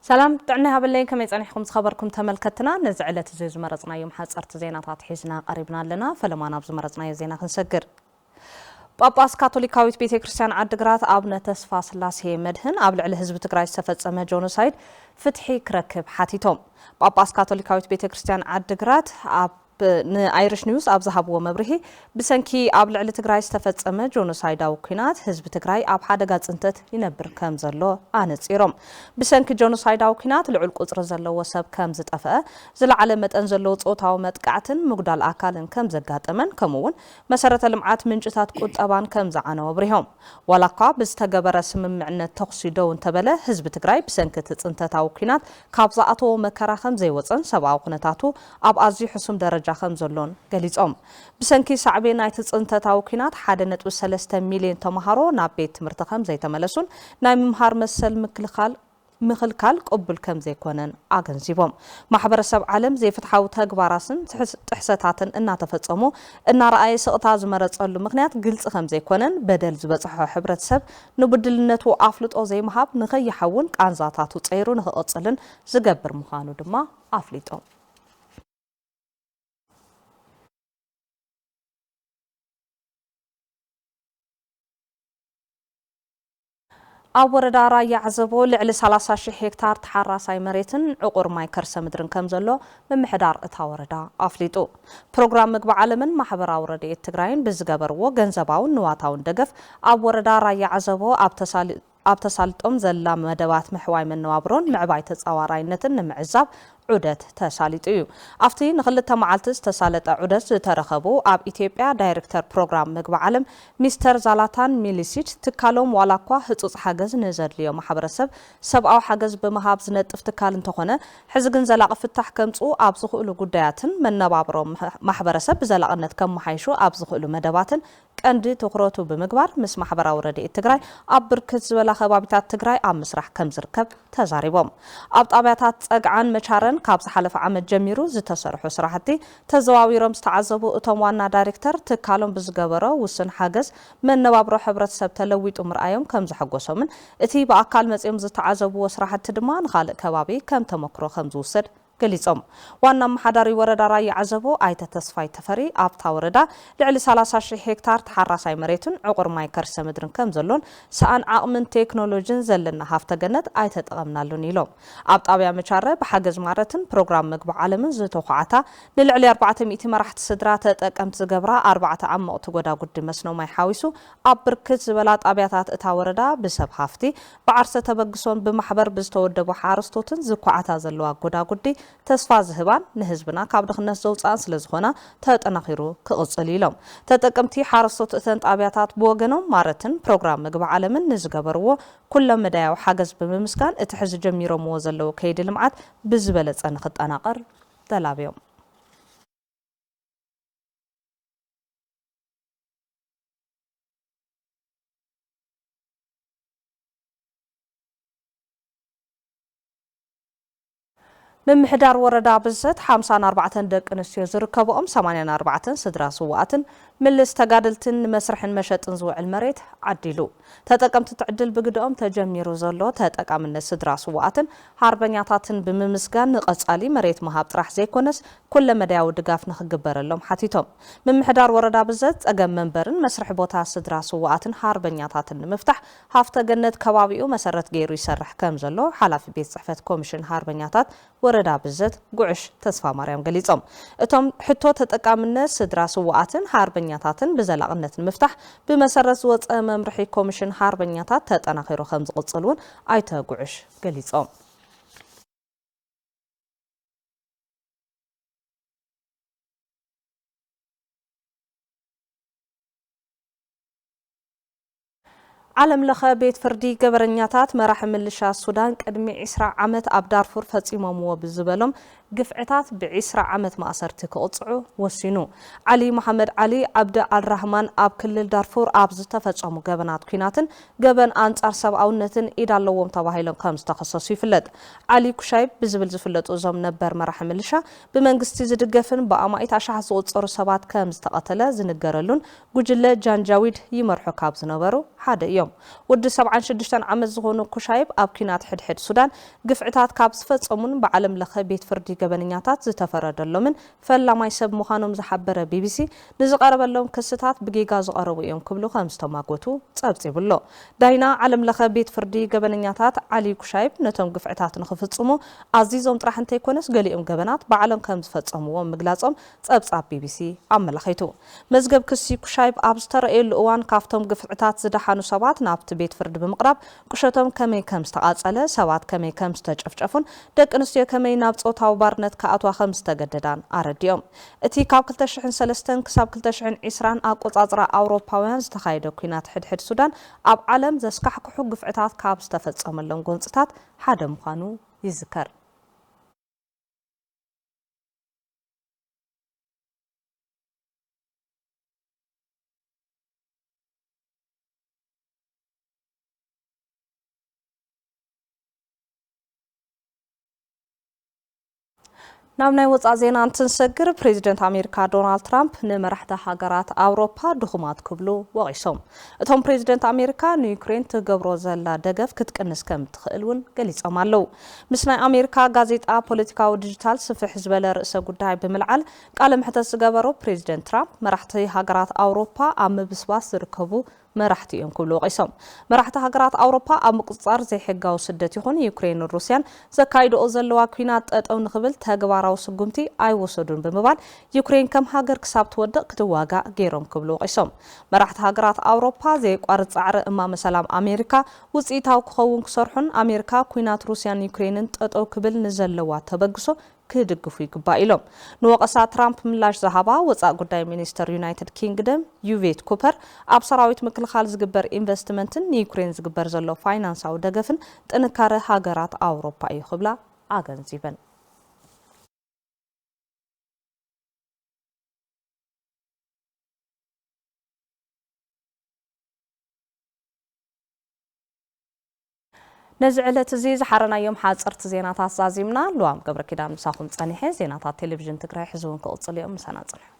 سلام طعنا هبلين كم يصنحكم خبركم تملكتنا نزعلة زي زمرتنا يوم حصرت زينات حيزنا قريبنا لنا فلما نبز مرتنا زينا خنسجر ጳጳስ ካቶሊካዊት ቤተክርስቲያን ዓድግራት አቡነ ተስፋ ስላሴ መድህን ኣብ ልዕሊ ህዝቢ ትግራይ ዝተፈጸመ ጆኖሳይድ ፍትሒ ክረክብ ሓቲቶም ጳጳስ ካቶሊካዊት ቤተክርስቲያን ዓድግራት ኣብ ንአይሪሽ ኒውስ ኣብ ዝሃብዎ መብርሂ ብሰንኪ ኣብ ልዕሊ ትግራይ ዝተፈጸመ ጆኖሳይዳዊ ኩናት ህዝቢ ትግራይ ኣብ ሓደጋ ጽንተት ይነብር ከም ዘሎ ኣነጺሮም ብሰንኪ ጆኖሳይዳዊ ኩናት ልዑል ቁጽሪ ዘለዎ ሰብ ከም ዝጠፍአ ዝለዓለ መጠን ዘለዎ ጾታዊ መጥቃዕትን ምጉዳል ኣካልን ከም ዘጋጠመን ከምኡውን መሰረተ ልምዓት ምንጭታት ቁጠባን ከም ዝዓነወ ብሪሆም ዋላኳ ብዝተገበረ ስምምዕነት ተኽሲ ደው እንተበለ ህዝቢ ትግራይ ብሰንኪ ጽንተታዊ ኩናት ካብ ዝኣተወ መከራ ከም ዘይወፀን ሰብኣዊ ኩነታቱ ኣብ ኣዝዩ ሕሱም ደረጃ ከም ዘሎን ገሊጾም ብሰንኪ ሳዕቤ ናይቲ ጽንተታዊ ኩናት 1.3 ሚልዮን ተማሃሮ ናብ ቤት ትምህርቲ ከም ዘይተመለሱን ናይ ምምሃር መሰል ምክልካል ቅቡል ከም ዘይኮነን ኣገንዚቦም ማሕበረሰብ ዓለም ዘይፍትሓዊ ተግባራትን ጥሕሰታትን እናተፈጸሙ እናረኣየ ስቕታ ዝመረጸሉ ምክንያት ግልጽ ከም ዘይኮነን በደል ዝበጽሖ ሕብረተሰብ ንብድልነቱ ኣፍልጦ ዘይምሃብ ንኸይሓውን ቃንዛታቱ ጸይሩ ንኽቕጽልን ዝገብር ምዃኑ ድማ ኣፍሊጦም ኣብ ወረዳ ራያ ዓዘቦ ልዕሊ 30,000 ሄክታር ተሓራሳይ መሬትን ዕቁር ማይ ከርሰ ምድርን ከም ዘሎ ምምሕዳር እታ ወረዳ ኣፍሊጡ ፕሮግራም ምግቢ ዓለምን ማሕበራዊ ረድኤት ትግራይን ብዝገበርዎ ገንዘባውን ንዋታውን ደገፍ ኣብ ወረዳ ራያ ዓዘቦ ኣብ ተሳልጦም ዘላ መደባት ምሕዋይ መነባብሮን ምዕባይ ተጻዋራይነትን ንምዕዛብ ዑደት ተሳሊጡ እዩ ኣብቲ ንኽልተ መዓልቲ ዝተሳለጠ ዑደት ዝተረኸቡ ኣብ ኢትዮጵያ ዳይሬክተር ፕሮግራም ምግቢ ዓለም ሚስተር ዛላታን ሚሊሲች ትካሎም ዋላኳ ህጹጽ ሓገዝ ንዘድልዮ ማሕበረሰብ ሰብኣዊ ሓገዝ ብምሃብ ዝነጥፍ ትካል እንተኾነ ሕዚ ግን ዘላቒ ፍታሕ ከምፁ ኣብ ዝኽእሉ ጉዳያትን መነባብሮ ማሕበረሰብ ብዘላቕነት ከመሓይሹ ኣብ ዝኽእሉ መደባትን ቀንዲ ትኩረቱ ብምግባር ምስ ማሕበራዊ ረድኤት ትግራይ ኣብ ብርክት ዝበላ ከባቢታት ትግራይ ኣብ ምስራሕ ከም ዝርከብ ተዛሪቦም ኣብ ጣብያታት ጸግዓን መቻረን ካብ ዝሓለፈ ዓመት ጀሚሩ ዝተሰርሑ ስራሕቲ ተዘዋዊሮም ዝተዓዘቡ እቶም ዋና ዳይሬክተር ትካሎም ብዝገበሮ ውስን ሓገዝ መነባብሮ ሕብረተሰብ ተለዊጡ ምርኣዮም ከም ዝሐጎሶምን እቲ ብኣካል መጽኦም ዝተዓዘብዎ ስራሕቲ ድማ ንኻልእ ከባቢ ከም ተመክሮ ከም ዝውሰድ ገሊጾም ዋና መሓዳሪ ወረዳ ራያ ዓዘቦ ኣይተ ተስፋይ ተፈሪ ኣብታ ወረዳ ልዕሊ 30,000 ሄክታር ተሓራሳይ መሬትን ዕቁር ማይ ከርሰ ምድርን ከም ዘሎን ሰኣን ዓቕምን ቴክኖሎጅን ዘለና ሃፍተገነት ኣይተጠቐምናሉን ኢሎም ኣብ ጣብያ መቻረ ብሓገዝ ማረትን ፕሮግራም ምግቢ ዓለምን ዝተኳዓታ ንልዕሊ 400 መራሕቲ ስድራ ተጠቀምቲ ዝገብራ 4 ዓመቕቲ ጎዳጉዲ መስኖ ማይ ሓዊሱ ኣብ ብርክት ዝበላ ጣብያታት እታ ወረዳ ብሰብ ሃፍቲ ብዓርሰ ተበግሶን ብማሕበር ብዝተወደቡ ሓረስቶትን ዝኳዓታ ዘለዋ ጎዳጉዲ ተስፋ ዝህባን ንህዝብና ካብ ድኽነት ዘውፃን ስለ ዝኾና ተጠናኺሩ ክቕጽል ኢሎም ተጠቀምቲ ሓረስቶት እተን ጣብያታት ብወገኖም ማረትን ፕሮግራም ምግቢ ዓለምን ንዝገበርዎ ኩሎም መዳያዊ ሓገዝ ብምምስጋን እቲ ሕዚ ጀሚሮምዎ ዘለዉ ከይዲ ልምዓት ብዝበለጸ ንኽጠናቐር ተላብዮም ምምሕዳር ወረዳ ብዘት 54 ደቂ ኣንስትዮ ዝርከብኦም 84 ስድራ ስዋኣትን ምልስ ተጋድልትን መስርሕን መሸጥን ዝውዕል መሬት ዓዲሉ ተጠቀምቲ ትዕድል ብግድኦም ተጀሚሩ ዘሎ ተጠቃምነት ስድራ ስዋኣትን ሃርበኛታትን ብምምስጋን ንቐጻሊ መሬት መሃብ ጥራሕ ዘይኮነስ ኩለ መዳያዊ ድጋፍ ንኽግበረሎም ሓቲቶም ምምሕዳር ወረዳ ብዘት ጸገም መንበርን መስርሕ ቦታ ስድራ ስዋኣትን ሃርበኛታትን ንምፍታሕ ሃፍተ ገነት ከባቢኡ መሰረት ገይሩ ይሰርሕ ከም ዘሎ ሓላፊ ቤት ጽሕፈት ኮሚሽን ሃርበኛታት ወረዳ ብዘት ጉዕሽ ተስፋ ማርያም ገሊጾም እቶም ሕቶ ተጠቃምነት ስድራ ስዋኣትን ሃርበኛታትን ብዘላቕነት ንምፍታሕ ብመሰረት ዝወፀ መምርሒ ኮሚሽን ሃርበኛታት ተጠናኺሩ ከም ዝቕጽሉን ኣይተ ጉዕሽ ገሊጾም ዓለም ለኸ ቤት ፍርዲ ገበረኛታት መራሒ ምልሻ ሱዳን ቅድሚ 20 ዓመት ኣብ ዳርፉር ፈጺሞምዎ ብዝበሎም قفعتات ب20 عامت مأسرتي كقطعو وسينو علي محمد علي عبد الرحمن اب كل دارفور اب زتفصمو جبنات كيناتن جبن انصار سبعونتن ايدالوم تباهيلن كم تخصص يفلط علي كشايب بزبل زفلط ازم نبر مرح ملشا بمنغستي زدغفن بامايت اشحه زوصر سبات كم تقتله زنجرلون ጉጅለ ጃንጃዊድ ይመርሑ ካብ ዝነበሩ ሓደ እዮም ወዲ 76 ዓመት ዝኾኑ ኩሻይብ ኣብ ኪናት ሕድሕድ ሱዳን ግፍዕታት ካብ ዝፈጸሙን በዓለም ለኸ ቤት ፍርዲ ገበነኛታት ዝተፈረደሎምን ፈላማይ ሰብ ምዃኖም ዝሓበረ ቢቢሲ ንዝቐረበሎም ክስታት ብጌጋ ዝቐረቡ እዮም ክብሉ ከም ዝተማጎቱ ጸብጺብሎ ዳይና ዓለም ለኸ ቤት ፍርዲ ገበነኛታት ዓሊ ኩሻይብ ነቶም ግፍዕታት ንኽፍጽሙ ኣዚዞም ጥራሕ እንተይኮነስ ገሊኦም ገበናት በዓለም ከም ዝፈጸምዎም ምግላጾም ጸብጻብ ቢቢሲ ኣመላኺቱ መዝገብ ክሲ ኩሻይብ ኣብ ዝተረኣየሉ እዋን ካፍቶም ግፍዕታት ዝደሓኑ ሰባት ናብቲ ቤት ፍርዲ ብምቕራብ ቁሸቶም ከመይ ከም ዝተቃጸለ ሰባት ከመይ ከም ዝተጨፍጨፉን ደቂ ኣንስትዮ ከመይ ናብ ጾታዊ ባርነት ከኣትዋ ከም ዝተገደዳን ኣረዲኦም እቲ ካብ 2003 ክሳብ 2020 ኣቆጻጽራ ኣውሮፓውያን ዝተኻየደ ኩናት ሕድሕድ ሱዳን ኣብ ዓለም ዘስካሕክሑ ግፍዕታት ካብ ዝተፈጸመሎም ጎንጽታት ሓደ ምዃኑ ይዝከር ናብናይ ወፃ ዜና እንትንሰግር ፕሬዚደንት ኣሜሪካ ዶናልድ ትራምፕ ንመራሕቲ ሃገራት ኣውሮፓ ድኹማት ክብሉ ወቂሶም እቶም ፕሬዚደንት ኣሜሪካ ንዩክሬን ትገብሮ ዘላ ደገፍ ክትቅንስ ከም ትኽእል እውን ገሊጾም ኣለው ምስ ናይ ኣሜሪካ ጋዜጣ ፖለቲካዊ ዲጂታል ስፍሕ ዝበለ ርእሰ ጉዳይ ብምልዓል ቃለ መሕተት ዝገበሩ ፕሬዚደንት ትራምፕ መራሕቲ ሃገራት ኣውሮፓ ኣብ ምብስባስ ዝርከቡ መራሕቲ እዮም ክብሉ ወቂሶም መራሕቲ ሃገራት ኣውሮፓ ኣብ ምቁፅጻር ዘይሕጋዊ ስደት ይኹን ዩክሬን ሩስያን ዘካይድኦ ዘለዋ ኩናት ጠጠው ንኽብል ተግባራዊ ስጉምቲ ኣይወሰዱን ብምባል ዩክሬን ከም ሃገር ክሳብ ትወድቕ ክትዋጋእ ገይሮም ክብሉ ወቂሶም መራሕቲ ሃገራት ኣውሮፓ ዘይቋርጽ ጻዕሪ እማመ ሰላም ኣሜሪካ ውጽኢታዊ ክኸውን ክሰርሑን ኣሜሪካ ኩናት ሩስያን ዩክሬንን ጠጠው ክብል ንዘለዋ ተበግሶ ክድግፉ ይግባእ ኢሎም ንወቀሳ ትራምፕ ምላሽ ዝሃባ ወፃእ ጉዳይ ሚኒስተር ዩናይትድ ኪንግደም ዩቬት ኩፐር ኣብ ሰራዊት ምክልኻል ዝግበር ኢንቨስትመንትን ንዩክሬን ዝግበር ዘሎ ፋይናንሳዊ ደገፍን ጥንካረ ሃገራት ኣውሮፓ እዩ ክብላ ኣገንዚበን نزعلت زيز حرنا يوم حاصرت زينات عزازيمنا لوام قبر كده مساخم صنيحه زينات تلفزيون تግራይ حزون كقصل يوم سناصل